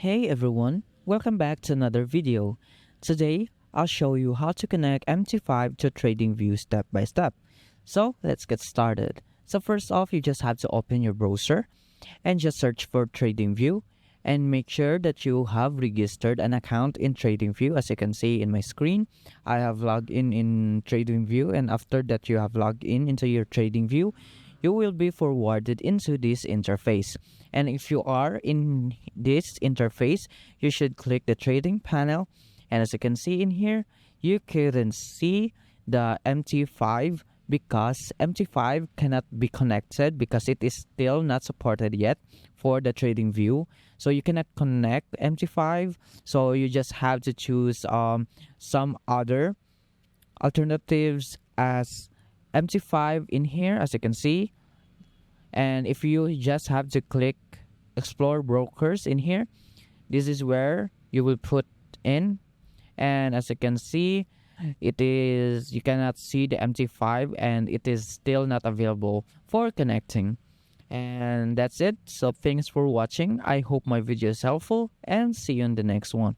Hey everyone, welcome back to another video. Today, I'll show you how to connect MT5 to TradingView step by step. So let's get started. So first off, you just have to open your browser and just search for TradingView and make sure that you have registered an account in TradingView. As you can see in my screen, I have logged in TradingView, and after that you have logged in into your TradingView, you will be forwarded into this interface. And if you are in this interface, you should click the trading panel. And as you can see in here, you couldn't see the MT5 because MT5 cannot be connected because it is still not supported yet for the trading view. So you cannot connect MT5. So you just have to choose some other alternatives as MT5 in here, as you can see. And if you just have to click explore brokers in here, this is where you will put in. And as you can see, you cannot see the MT5 and it is still not available for connecting. And that's it. So thanks for watching. I hope my video is helpful and see you in the next one.